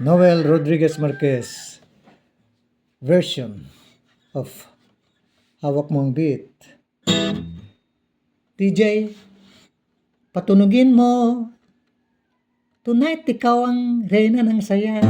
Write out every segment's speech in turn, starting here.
Noel Rodriguez Marquez version of Hawak Mong Beat. DJ, patunugin mo. Tonight, ikaw ang reyna ng saya.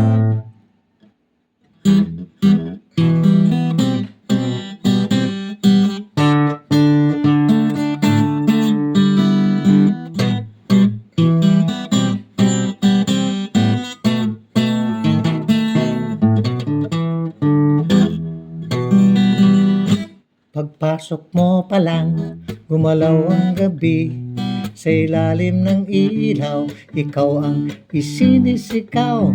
Pagpasok mo pa lang, gumalaw ang gabi. Sa ilalim ng ilaw, ikaw ang isinisigaw.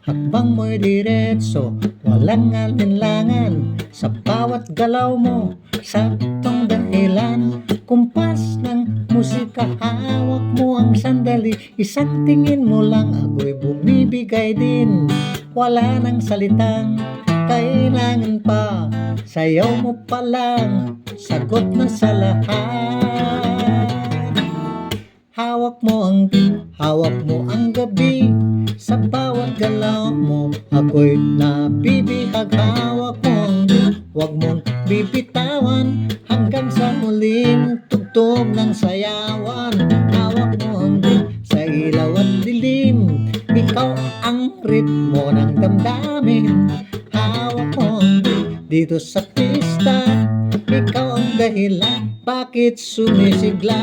Hakbang mo'y diretso, walang alinlangan. Sa bawat galaw mo, saktong dahilan. Kumpas ng musika, hawak mo ang sandali. Isang tingin mo lang, ako'y bumibigay din. Wala nang salitang kailangan pa. Sayaw mo pa lang, sagot na sa lahat. Hawak mo ang hawak mo ang gabi. Sa bawat galaw mo, ako'y nabibihag. Hawak mo ang huwag mong bibitawan. Hanggang sa muling tugtog ng sayawan. Hawak mo ang sa ilaw at dilim. Ikaw ang ritmo ng damdamin. Hawak mo ang dito sa pista. Ikaw ang dahilan, bakit sumisigla?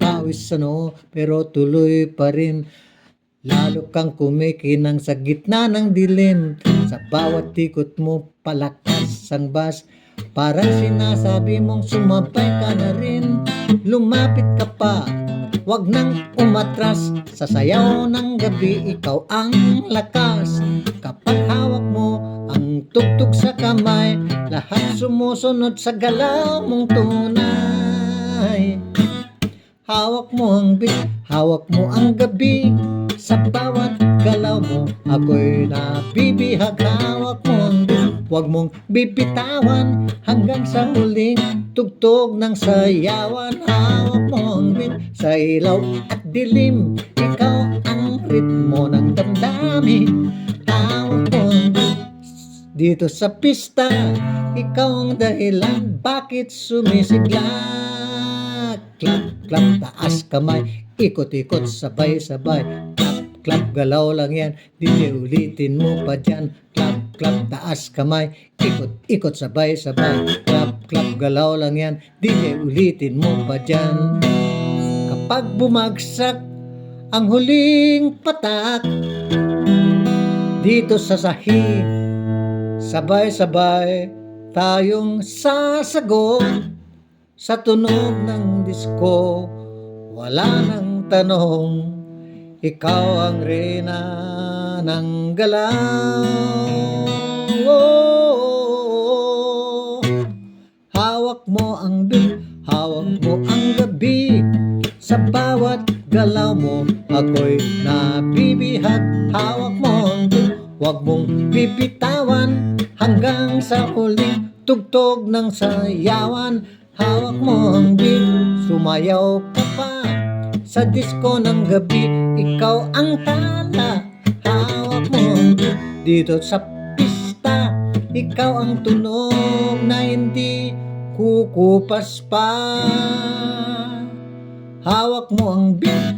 Pawis pero tuloy pa rin. Lalo kang kumikinang sa gitna ng dilim. Sa bawat ikot mo, palakas ang bas. Parang sinasabi mong sumabay ka na rin. Lumapit ka pa, wag nang umatras. Sa sayaw ng gabi, ikaw ang lakas. Kapag hawak mo ang tugtog sa kamay, lahat sumusunod sa galaw mong tunay. Hawak mo ang beat, hawak mo ang gabi. Sa bawat galaw mo, ako'y nabibihag. Hawak mo ang beat, huwag mong bibitawan. Hanggang sa huling tugtog ng sayawan. Hawak mo ang beat, sa ilaw at dilim. Ikaw ang ritmo ng damdamin. Hawak mo ang beat, dito sa pista. Ikaw ang dahilan, bakit sumisigla? Clap, clap, taas kamay, ikot-ikot, sabay-sabay. Clap, clap, galaw lang yan, di ulitin mo pa dyan. Clap, clap, taas kamay, ikot-ikot, sabay-sabay. Clap, clap, galaw lang yan, di ulitin mo pa dyan. Kapag bumagsak ang huling patak, dito sa sahig, sabay-sabay tayong sasagot. Sa tunog ng disko, wala nang tanong. Ikaw ang reyna ng galaw. Hawak mo ang beat, hawak mo ang gabi. Sa bawat galaw mo, ako'y nabibihag. Hawak mo ang beat, huwag mong bibitawan. Hanggang sa huling tugtog ng sayawan. Hawak mo ang beat, sumayaw ka pa. Sa disco ng gabi, ikaw ang tala. Hawak mo ang beat, dito sa pista. Ikaw ang tunog na hindi kukupas pa. Hawak mo ang beat,